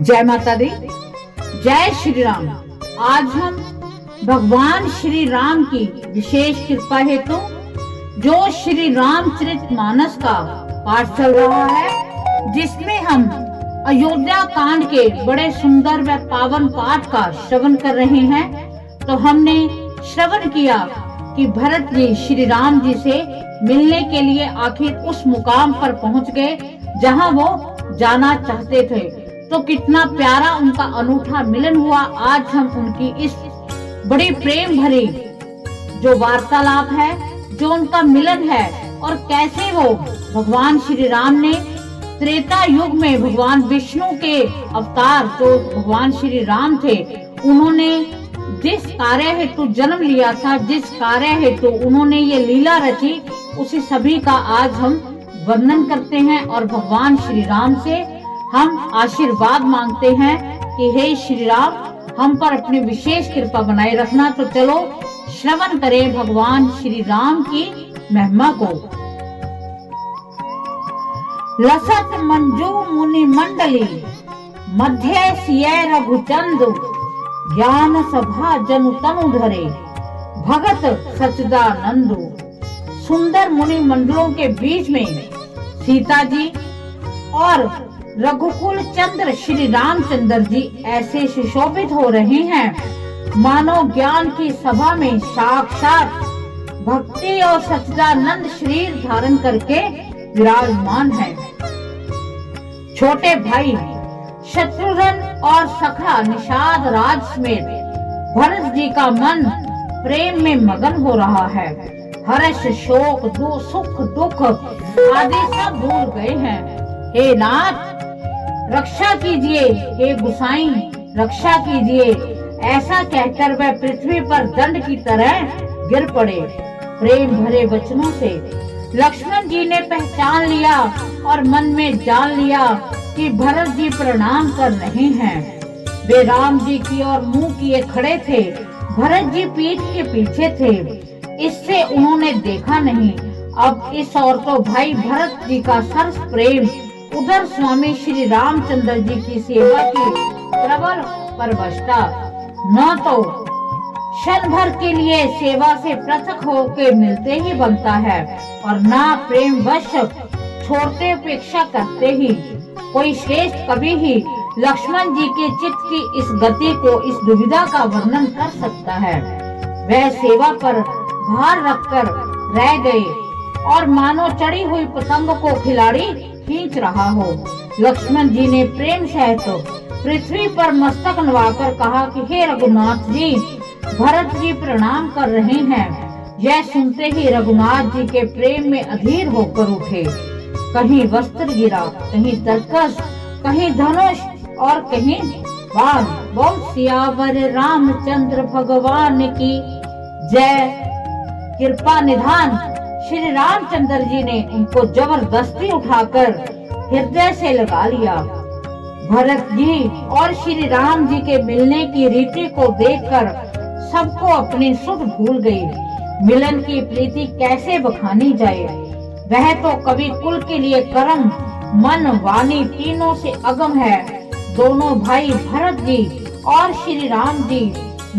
जय माता दी, जय श्री राम। आज हम भगवान श्री राम की विशेष कृपा हेतु जो श्री रामचरितमानस का पाठ चल रहा है, जिसमें हम अयोध्या कांड के बड़े सुंदर व पावन पाठ का श्रवण कर रहे हैं। तो हमने श्रवण किया कि भरत जी श्री राम जी से मिलने के लिए आखिर उस मुकाम पर पहुंच गए जहां वो जाना चाहते थे। तो कितना प्यारा उनका अनूठा मिलन हुआ। आज हम उनकी इस बड़ी प्रेम भरी जो वार्तालाप है, जो उनका मिलन है, और कैसे वो भगवान श्री राम ने त्रेता युग में भगवान विष्णु के अवतार जो भगवान श्री राम थे, उन्होंने जिस कार्य हेतु जन्म लिया था, जिस कार्य हेतु उन्होंने ये लीला रची, उसी सभी का आज हम वर्णन करते हैं और भगवान श्री राम से हम आशीर्वाद मांगते हैं कि हे श्री राम, हम पर अपनी विशेष कृपा बनाए रखना। तो चलो श्रवण करें भगवान श्री राम की महिमा को। लसत मंजू मुनि मंडली मध्य सिय रघुचंद ज्ञान सभा जनु तनु धरे भगत सच्चिदानंदु। सुंदर मुनि मंडलों के बीच में सीता जी और रघुकुल चंद्र श्री रामचंद्र जी ऐसे सुशोभित हो रहे हैं मानो ज्ञान की सभा में साक्षात भक्ति और सच्चिदानंद शरीर धारण करके विराजमान है। छोटे भाई शत्रुघ्न और सखा निषाद राज समेत भरत जी का मन प्रेम में मगन हो रहा है। हर्ष शोक सुख दुख आदि सब भूल गए हैं। हे नाथ रक्षा कीजिए, हे गुसाई रक्षा कीजिए, ऐसा कहकर वह पृथ्वी पर दंड की तरह गिर पड़े। प्रेम भरे वचनों से लक्ष्मण जी ने पहचान लिया और मन में जान लिया कि भरत जी प्रणाम कर रहे हैं। वे राम जी की ओर मुंह किए खड़े थे, भरत जी पीठ के पीछे थे, इससे उन्होंने देखा नहीं। अब इस ओर तो भाई भरत जी का सरस प्रेम, उधर स्वामी श्री रामचंद्र जी की सेवा की प्रबल परवशता। न तो क्षण भर के लिए सेवा से पृथक होकर मिलते ही बनता है और न प्रेम वश छोड़ते उपेक्षा करते ही। कोई श्रेष्ठ कवि ही लक्ष्मण जी के चित्त की इस गति को, इस दुविधा का वर्णन कर सकता है। वह सेवा पर भार रखकर रह गए और मानो चढ़ी हुई पतंग को खिलाड़ी खींच रहा हो। लक्ष्मण जी ने प्रेम सहित पृथ्वी पर मस्तक नवाकर कहा कि हे रघुनाथ जी, भरत जी प्रणाम कर रहे हैं। यह सुनते ही रघुनाथ जी के प्रेम में अधीर होकर उठे। कहीं वस्त्र गिरा, कहीं तरकस, कहीं धनुष और कहीं बाण। बोल सियावर रामचंद्र भगवान की जय। कृपा निधान श्री रामचंद्र जी ने उनको जबरदस्ती उठाकर हृदय से लगा लिया। भरत जी और श्री राम जी के मिलने की रीति को देखकर सबको अपनी सुध भूल गई। मिलन की प्रीति कैसे बखानी जाए। वह तो कवि कुल के लिए कर्म मन वाणी तीनों से अगम है। दोनों भाई भरत जी और श्री राम जी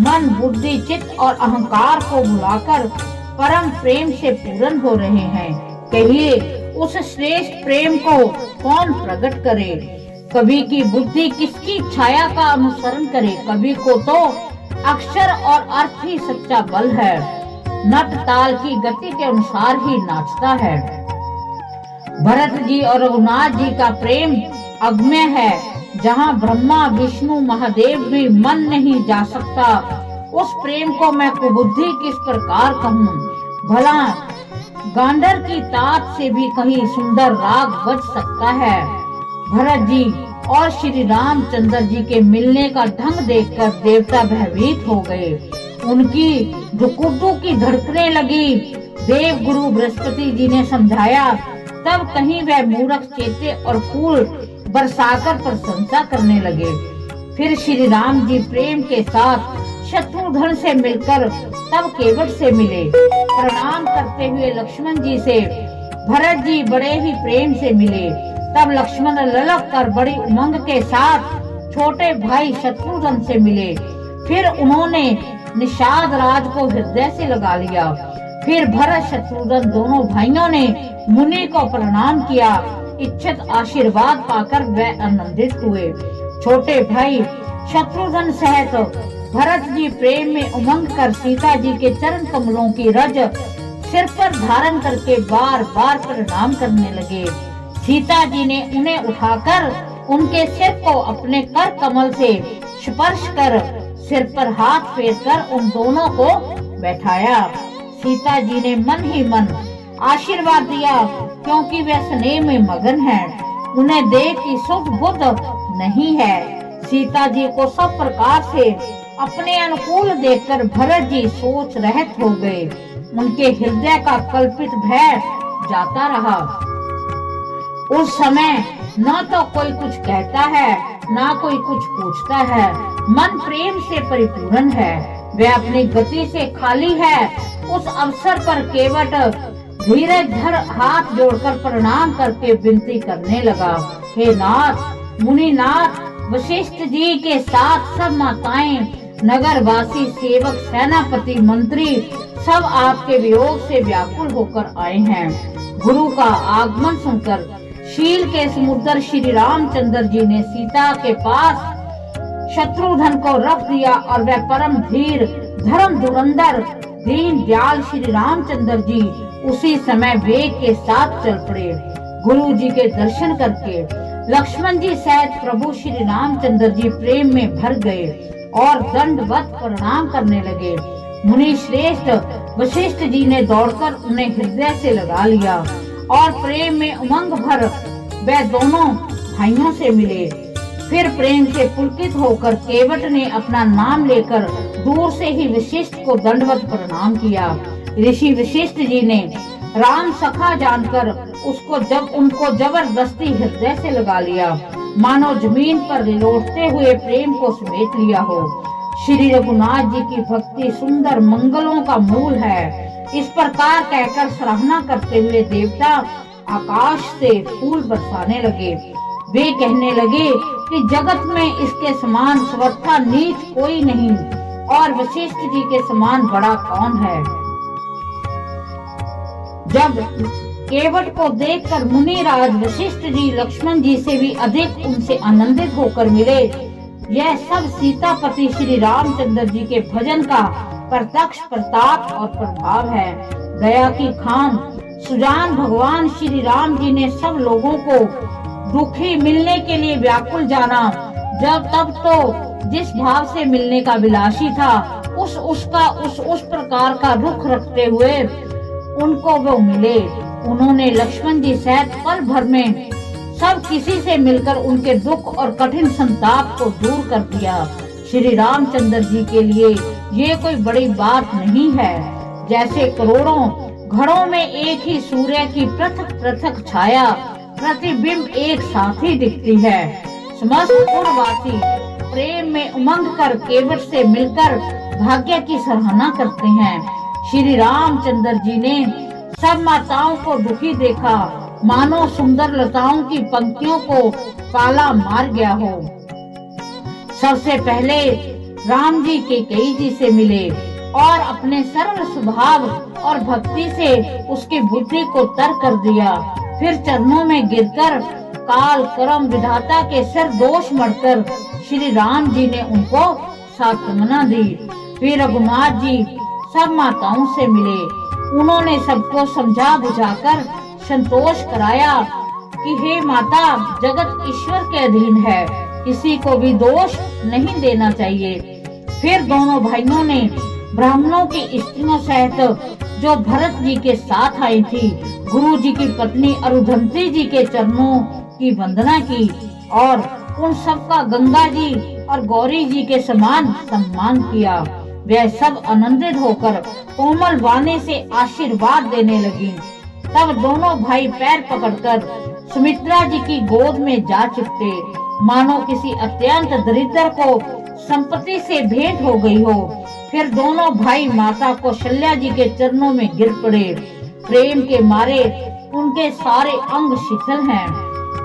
मन बुद्धि चित्त और अहंकार को भुलाकर परम प्रेम से पूर्ण हो रहे हैं। कहिए उस श्रेष्ठ प्रेम को कौन प्रकट करे। कवि की बुद्धि किसकी छाया का अनुसरण करे। कवि को तो अक्षर और अर्थ ही सच्चा बल है। नट ताल की गति के अनुसार ही नाचता है। भरत जी और रघुनाथ जी का प्रेम अगम्य है। जहाँ ब्रह्मा विष्णु महादेव भी मन नहीं जा सकता, उस प्रेम को मैं कुबुद्धि किस प्रकार कहूँ। भला गांडर की तात से भी कहीं सुंदर राग बज सकता है। भरत जी और श्री रामचंद्र जी के मिलने का ढंग देखकर देवता भयभीत हो गए। उनकी धुकुधु की धड़कने लगी। देव गुरु बृहस्पति जी ने समझाया, तब कहीं वह मूर्ख चेते और फूल बरसाकर प्रशंसा करने लगे। फिर श्री राम जी प्रेम के साथ शत्रुघ्न से मिलकर तब केवट से मिले। प्रणाम करते हुए लक्ष्मण जी से भरत जी बड़े ही प्रेम से मिले। तब लक्ष्मण ललक कर बड़ी उमंग के साथ छोटे भाई शत्रुघ्न से मिले। फिर उन्होंने निषाद राज को हृदय से लगा लिया। फिर भरत शत्रुघ्न दोनों भाइयों ने मुनि को प्रणाम किया। इच्छित आशीर्वाद पाकर वे आनंदित हुए। छोटे भाई शत्रुघ्न सहित भरत जी प्रेम में उमंग कर सीता जी के चरण कमलों की रज सिर पर धारण करके बार बार प्रणाम करने लगे। सीता जी ने उन्हें उठाकर उनके सिर को अपने कर कमल से स्पर्श कर सिर पर हाथ फेरकर उन दोनों को बैठाया। सीता जी ने मन ही मन आशीर्वाद दिया, क्योंकि वे स्नेह में मगन हैं। उन्हें देख की सुध बुध नहीं है। सीता जी को सब प्रकार से अपने अनुकूल देखकर भरत जी सोच रहित हो गए। उनके हृदय का कल्पित भय जाता रहा। उस समय न तो कोई कुछ कहता है, न कोई कुछ पूछता है। मन प्रेम से परिपूर्ण है, वह अपनी गति से खाली है। उस अवसर पर केवट धीरज धर हाथ जोड़कर प्रणाम करके विनती करने लगा, हे नाथ, मुनिनाथ, वशिष्ठ जी के साथ सब माताएं, नगरवासी, सेवक, सेनापति, मंत्री सब आपके वियोग से व्याकुल होकर आए हैं। गुरु का आगमन सुनकर शील के समुद्र श्री रामचंद्र जी ने सीता के पास शत्रुघ्न को रख दिया और वह परम धीर धर्म धुरंधर दीन दयाल श्री रामचंद्र जी उसी समय वेग के साथ चल पड़े। गुरु जी के दर्शन करके लक्ष्मण जी सहित प्रभु श्री रामचंद्र जी प्रेम में भर गए और दंडवत प्रणाम करने लगे। मुनि श्रेष्ठ वशिष्ठ जी ने दौड़कर उन्हें हृदय से लगा लिया और प्रेम में उमंग भर वे दोनों भाइयों से मिले। फिर प्रेम से पुलकित होकर केवट ने अपना नाम लेकर दूर से ही वशिष्ठ को दंडवत प्रणाम किया। ऋषि वशिष्ठ जी ने राम सखा जानकर उनको जबरदस्ती हृदय से लगा लिया, मानो जमीन पर लौटते हुए प्रेम को समेट लिया हो। श्री रघुनाथ जी की भक्ति सुंदर मंगलों का मूल है। इस प्रकार कहकर सराहना करते हुए देवता आकाश से फूल बरसाने लगे। वे कहने लगे कि जगत में इसके समान सर्वथा नीच कोई नहीं और वशिष्ठ जी के समान बड़ा कौन है। जब केवट को देखकर मुनिराज वशिष्ठ जी लक्ष्मण जी से भी अधिक उनसे आनंदित होकर मिले। यह सब सीतापति श्री रामचंद्र जी के भजन का प्रत्यक्ष प्रताप और प्रभाव है। दया की खान सुजान भगवान श्री राम जी ने सब लोगों को दुखी मिलने के लिए व्याकुल जाना। जब तब तो जिस भाव से मिलने का विलासी था उस प्रकार का रुख रखते हुए उनको वो मिले। उन्होंने लक्ष्मण जी सहित पल भर में सब किसी से मिलकर उनके दुख और कठिन संताप को दूर कर दिया। श्री रामचंद्र जी के लिए ये कोई बड़ी बात नहीं है। जैसे करोड़ों घरों में एक ही सूर्य की पृथक पृथक छाया प्रतिबिंब एक साथ ही दिखती है। समस्त पुरवासी प्रेम में उमंग कर केवट से मिलकर भाग्य की सराहना करते हैं। श्री रामचंद्र जी ने सब माताओं को दुखी देखा, मानो सुंदर लताओं की पंक्तियों को पाला मार गया हो। सबसे पहले राम जी कैकेयी जी से मिले और अपने सरल स्वभाव और भक्ति से उसकी बुद्धि को तर कर दिया। फिर चरणों में गिरकर काल कर्म विधाता के सिर दोष मढ़कर श्री राम जी ने उनको सांत्वना दी। फिर रघुनाथ जी सब माताओं से मिले। उन्होंने सबको समझा बुझाकर संतोष कराया कि हे माता, जगत ईश्वर के अधीन है, किसी को भी दोष नहीं देना चाहिए। फिर दोनों भाइयों ने ब्राह्मणों की स्त्रियों सहित जो भरत जी के साथ आई थी, गुरु जी की पत्नी अरुंधति जी के चरणों की वंदना की और उन सबका गंगा जी और गौरी जी के समान सम्मान किया। वे सब आनंदित होकर कोमल वाणी से आशीर्वाद देने लगी। तब दोनों भाई पैर पकड़कर सुमित्रा जी की गोद में जा चिपटे, मानो किसी अत्यंत दरिद्र को संपत्ति से भेंट हो गई हो। फिर दोनों भाई माता कौशल्या जी के चरणों में गिर पड़े। प्रेम के मारे उनके सारे अंग शिथिल हैं।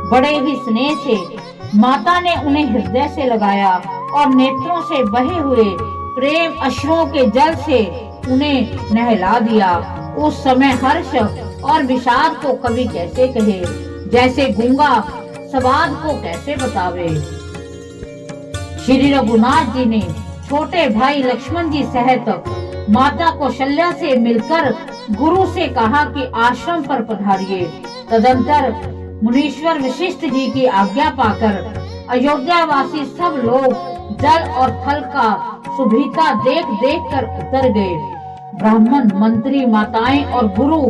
बड़े ही स्नेह से माता ने उन्हें हृदय से लगाया और नेत्रों से बहे हुए प्रेम अश्रुओं के जल से उन्हें नहला दिया। उस समय हर्ष और विषाद को कवि कैसे कहे, जैसे गूंगा सवाद को कैसे बतावे। श्री रघुनाथ जी ने छोटे भाई लक्ष्मण जी सहित माता कौशल्या से मिलकर गुरु से कहा कि आश्रम पर पधारिए। तदंतर मुनीश्वर वशिष्ठ जी की आज्ञा पाकर अयोध्यावासी सब लोग जल और थल का सुभीता देख देख कर उतर गए। ब्राह्मण, मंत्री, माताएं और गुरु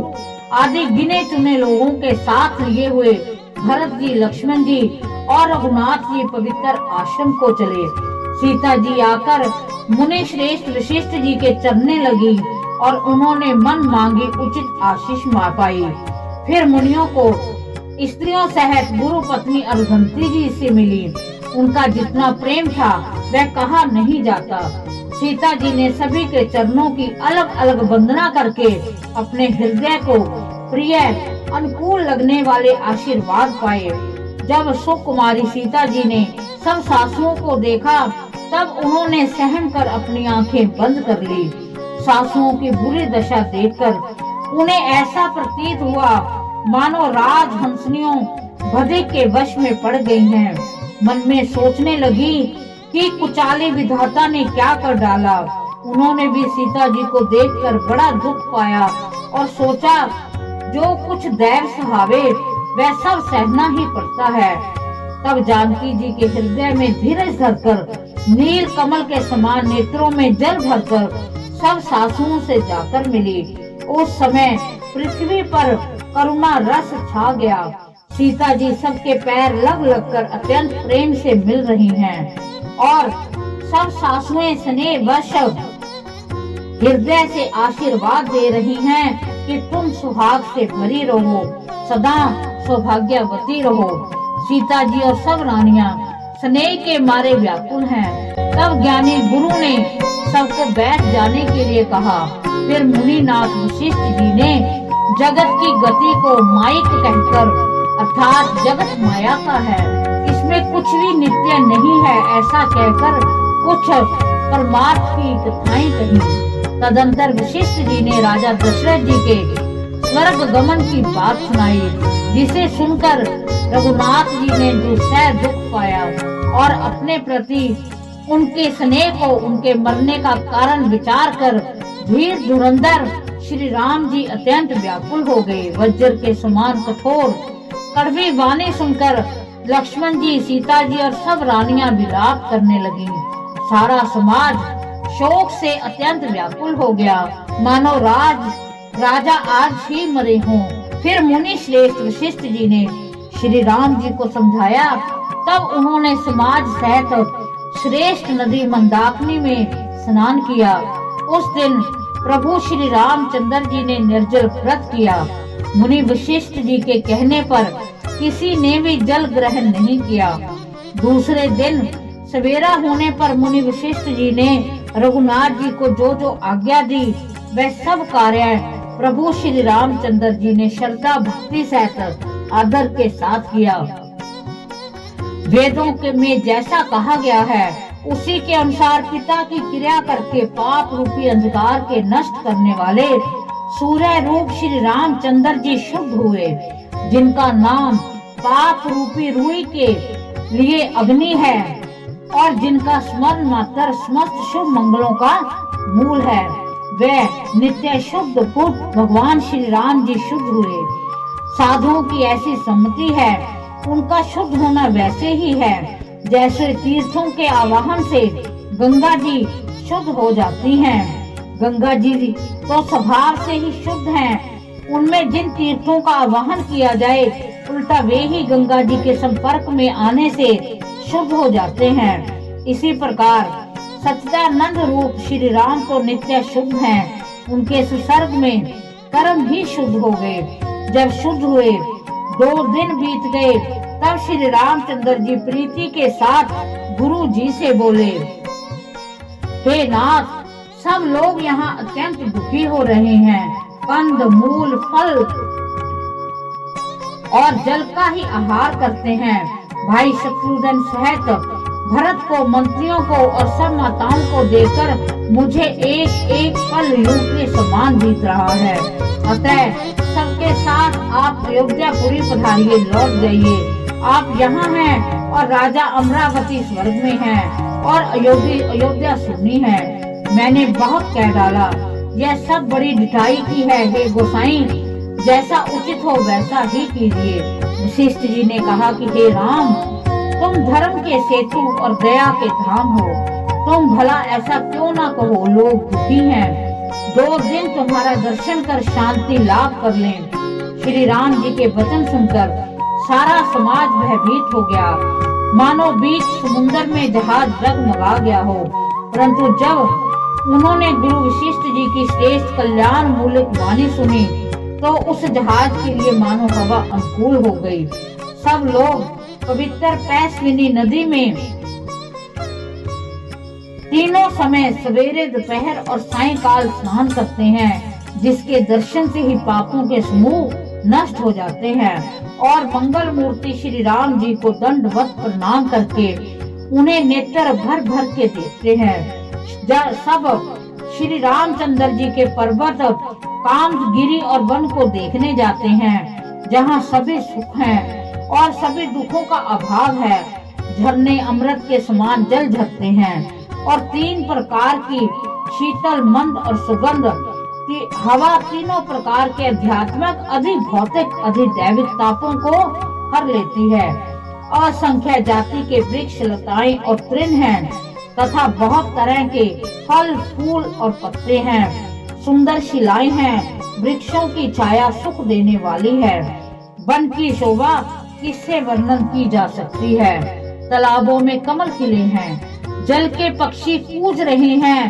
आदि गिने चुने लोगों के साथ लिए हुए भरत जी, लक्ष्मण जी और रघुनाथ जी पवित्र आश्रम को चले। सीता जी आकर मुनि श्रेष्ठ वशिष्ठ जी के चरने लगी और उन्होंने मन मांगी उचित आशीष पाई। फिर मुनियों को स्त्रियों सहित गुरु पत्नी अर्धंती जी से मिली। उनका जितना प्रेम था वह कहा नहीं जाता। सीता जी ने सभी के चरणों की अलग अलग वंदना करके अपने हृदय को प्रिय, अनुकूल लगने वाले आशीर्वाद पाए। जब सुकुमारी सीता जी ने सब सासुओं को देखा तब उन्होंने सहम कर अपनी आंखें बंद कर ली। सासुओं की बुरी दशा देखकर उन्हें ऐसा प्रतीत हुआ मानो राजहंसनियों भदे के वश में पड़ गई हैं। मन में सोचने लगी कि कुचाली विधाता ने क्या कर डाला। उन्होंने भी सीता जी को देखकर बड़ा दुख पाया और सोचा जो कुछ दैव सहावे वह सब सहना ही पड़ता है। तब जानकी जी के हृदय में धीरज धरकर नील कमल के समान नेत्रों में जल भरकर सब सासुओं से जाकर मिली। उस समय पृथ्वी पर करुणा रस छा गया। सीता जी सबके पैर लग लग कर अत्यंत प्रेम से मिल रही हैं और सब सासुएं स्नेह वश हृदय से आशीर्वाद दे रही हैं कि तुम सुहाग से भरी रहो, सदा सौभाग्यवती रहो। सीता जी और सब रानियां स्नेह के मारे व्याकुल हैं। तब ज्ञानी गुरु ने सबको बैठ जाने के लिए कहा। फिर मुनिनाथ वशिष्ठ जी ने जगत की गति को माइक कहकर, अर्थात जगत माया का है, इसमें कुछ भी नित्य नहीं है, ऐसा कहकर कुछ परमार्थ की कथाएं कही। तदंतर वशिष्ठ जी ने राजा दशरथ जी के स्वर्ग गमन की बात सुनाई, जिसे सुनकर रघुनाथ जी ने दुसह दुख पाया और अपने प्रति उनके स्नेह को उनके मरने का कारण विचार कर धीर धुरंधर श्री राम जी अत्यंत व्याकुल हो गए। वज्र के समान कठोर कड़वी वाणी सुनकर लक्ष्मण जी, सीता जी और सब रानियां विलाप करने लगी। सारा समाज शोक से अत्यंत व्याकुल हो गया, मानो राजा आज ही मरे हों। फिर मुनि श्रेष्ठ वशिष्ठ जी ने श्री राम जी को समझाया। तब उन्होंने समाज सहित श्रेष्ठ नदी मंदाकिनी में स्नान किया। उस दिन प्रभु श्री रामचंद्र जी ने निर्जल व्रत किया। मुनि वशिष्ठ जी के कहने पर किसी ने भी जल ग्रहण नहीं किया। दूसरे दिन सवेरा होने पर मुनि वशिष्ठ जी ने रघुनाथ जी को जो जो आज्ञा दी वह सब कार्य प्रभु श्री रामचंद्र जी ने श्रद्धा भक्ति सहित आदर के साथ किया। वेदों के में जैसा कहा गया है उसी के अनुसार पिता की क्रिया करके पाप रूपी अंधकार के नष्ट करने वाले सूर्य रूप श्री रामचंद्र जी शुद्ध हुए, जिनका नाम पाप रूपी रुई के लिए अग्नि है और जिनका स्मरण मात्र समस्त शुभ मंगलों का मूल है। वे नित्य शुद्ध पुरुष भगवान श्री राम जी शुद्ध हुए। साधुओं की ऐसी सम्मति है, उनका शुद्ध होना वैसे ही है जैसे तीर्थों के आवाहन से गंगा जी शुद्ध हो जाती हैं। गंगा जी तो स्वभाव से ही शुद्ध हैं, उनमें जिन तीर्थों का आवाहन किया जाए उल्टा वे ही गंगा जी के संपर्क में आने से शुद्ध हो जाते हैं। इसी प्रकार सच्चिदानंद रूप श्री राम तो नित्य शुद्ध हैं, उनके सुसर्ग में कर्म भी शुद्ध हो गए। जब शुद्ध हुए 2 दिन बीत गए तब श्री रामचंद्र जी प्रीति के साथ गुरु जी से बोले, हे नाथ, सब लोग यहाँ अत्यंत दुखी हो रहे हैं। कंद मूल फल और जल का ही आहार करते हैं, भाई शत्रुघ्न सहित भरत को, मंत्रियों को और सब माताओं को देकर मुझे एक एक पल युग के समान बीत रहा है। अतः सबके साथ आप अयोध्यापुरी पधारिए, लौट जाइए। आप यहाँ हैं और राजा अमरावती स्वर्ग में हैं और अयोध्या सुनी है। मैंने बहुत कह डाला, यह सब बड़ी ढिठाई की है। हे गोसाई, जैसा उचित हो वैसा ही कीजिए। वशिष्ठ जी ने कहा कि हे राम, तुम धर्म के सेतु और दया के धाम हो, तुम भला ऐसा क्यों ना कहो, लोग दुखी हैं। 2 दिन तुम्हारा दर्शन कर शांति लाभ कर लें। श्री राम जी के वचन सुनकर सारा समाज भयभीत हो गया, मानो बीच समुद्र में जहाज डगमगा गया हो। परंतु जब उन्होंने गुरु वशिष्ठ जी की श्रेष्ठ कल्याण मूलक वाणी सुनी तो उस जहाज के लिए मानो हवा अनुकूल हो गई। सब लोग पवित्र पैसविनी नदी में तीनों समय सवेरे, दोपहर और सायंकाल स्नान करते हैं, जिसके दर्शन से ही पापों के समूह नष्ट हो जाते हैं। और मंगल मूर्ति श्री राम जी को दंडवत प्रणाम करके उन्हें नेत्र भर भर के देखते हैं। सब श्री रामचंद्र जी के पर्वत कामगिरी और वन को देखने जाते हैं, जहाँ सभी सुख हैं और सभी दुखों का अभाव है। झरने अमृत के समान जल झरते हैं और 3 प्रकार की शीतल, मंद और सुगंध की हवा तीनों प्रकार के आध्यात्मिक, अधिक भौतिक, अधिक दैविक तापों को हर लेती है। असंख्य जाति के वृक्ष, लताएं और तृण हैं तथा बहुत तरह के फल, फूल और पत्ते हैं। सुंदर शिलाएं हैं, वृक्षों की छाया सुख देने वाली है। वन की शोभा किससे वर्णन की जा सकती है। तालाबों में कमल खिले हैं, जल के पक्षी कूज रहे हैं,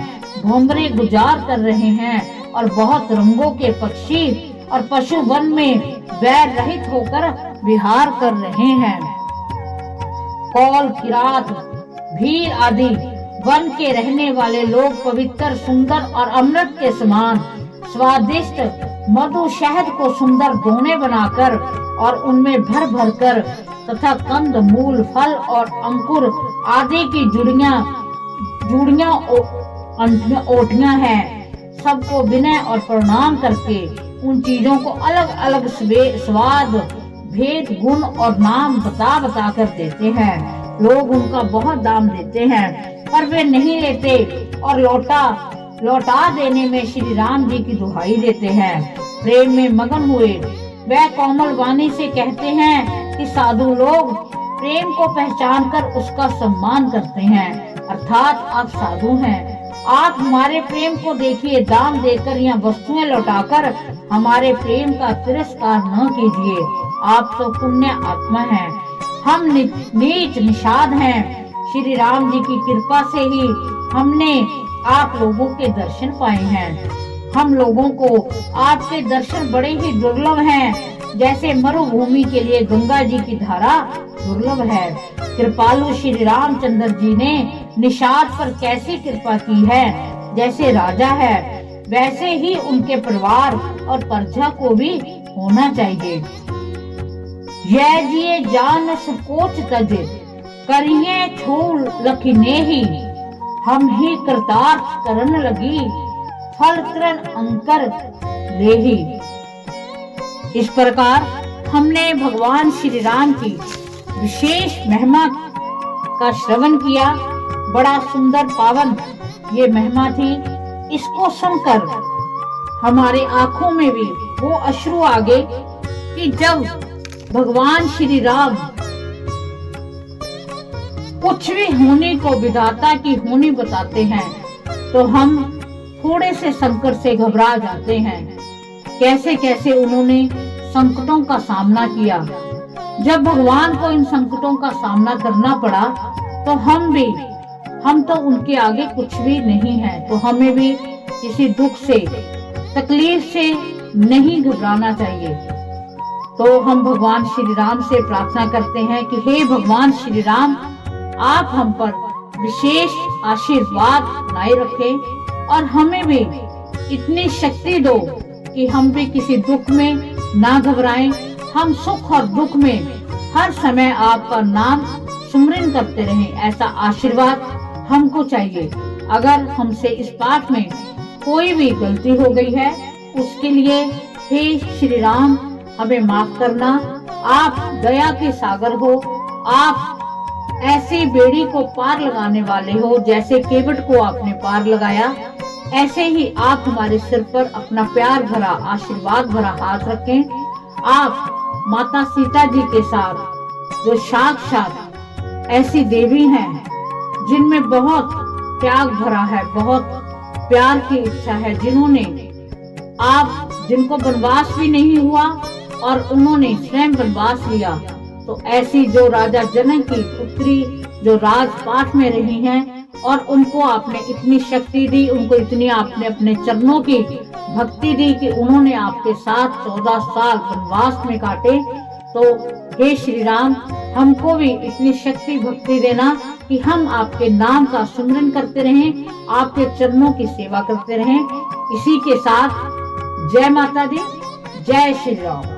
भौंवरे गुजार कर रहे हैं और बहुत रंगों के पक्षी और पशु वन में वैर रहित होकर विहार कर रहे हैं। कौल, किरात, भीड़ आदि वन के रहने वाले लोग पवित्र, सुंदर और अमृत के समान स्वादिष्ट मधु शहद को सुंदर दोने बनाकर और उनमें भर भर कर तथा कंद, मूल, फल और अंकुर आदि की जुड़ियां ओटियां हैं। सबको विनय और प्रणाम करके उन चीजों को अलग अलग स्वाद, भेद, गुण और नाम बता बता कर देते हैं। लोग उनका बहुत दाम देते हैं पर वे नहीं लेते और लौटा देने में श्री राम जी की दुहाई देते हैं। प्रेम में मगन हुए वह कोमल वाणी से कहते हैं कि साधु लोग प्रेम को पहचान कर उसका सम्मान करते हैं, अर्थात आप साधु हैं। आप हमारे प्रेम को देखिए, दाम देकर या वस्तुएं लौटाकर हमारे प्रेम का तिरस्कार न कीजिए। आप तो पुण्य आत्मा हैं, हम नीच निषाद हैं। श्री राम जी की कृपा से ही हमने आप लोगों के दर्शन पाए हैं। हम लोगों को आपके दर्शन बड़े ही दुर्लभ हैं, जैसे मरुभूमि के लिए गंगा जी की धारा दुर्लभ है। कृपालु श्री रामचंद्र जी ने निषाद पर कैसी कृपा की है, जैसे राजा है वैसे ही उनके परिवार और प्रजा को भी होना चाहिए। यह जिए जान सकोच तज, करिए छोड़ लखने ही, हम ही कृतार्थ करन लगी, फल तृण अंकर लेही। इस प्रकार हमने भगवान श्री राम की विशेष महिमा का श्रवण किया। बड़ा सुंदर पावन ये महिमा थी। इसको सुनकर हमारे आंखों में भी वो अश्रु आ गए कि जब भगवान श्री राम कुछ भी होने को विधाता की होनी बताते हैं तो हम थोड़े से संकट से घबरा जाते हैं। कैसे कैसे उन्होंने संकटों का सामना किया। जब भगवान को इन संकटों का सामना करना पड़ा तो हम तो उनके आगे कुछ भी नहीं है, तो हमें भी किसी दुख से, तकलीफ से नहीं घबराना चाहिए। तो हम भगवान श्री राम से प्रार्थना करते हैं कि हे भगवान श्री राम, आप हम पर विशेष आशीर्वाद बनाए रखें और हमें भी इतनी शक्ति दो कि हम भी किसी दुख में ना घबराएं। हम सुख और दुख में हर समय आपका नाम सुमिरन करते रहें, ऐसा आशीर्वाद हमको चाहिए। अगर हमसे इस पाठ में कोई भी गलती हो गई है उसके लिए हे श्री राम हमें माफ करना। आप दया के सागर हो, आप ऐसे बेड़ी को पार लगाने वाले हो, जैसे केवट को आपने पार लगाया, ऐसे ही आप हमारे सिर पर अपना प्यार भरा आशीर्वाद भरा हाथ रखें। आप माता सीता जी के साथ जो साक्षात ऐसी देवी हैं जिनमें बहुत त्याग भरा है, बहुत प्यार की इच्छा है, जिनको वनवास भी नहीं हुआ और उन्होंने स्वयं वनवास लिया, तो ऐसी जो राजा जनक की पुत्री जो राजपाट में रही हैं और उनको आपने इतनी शक्ति दी, उनको इतनी आपने अपने चरणों की भक्ति दी कि उन्होंने आपके साथ 14 साल वनवास में काटे। तो हे श्री राम हमको भी इतनी शक्ति भक्ति देना कि हम आपके नाम का सुमिरन करते रहें, आपके चरणों की सेवा करते रहें। इसी के साथ जय माता दी, जय श्री राम।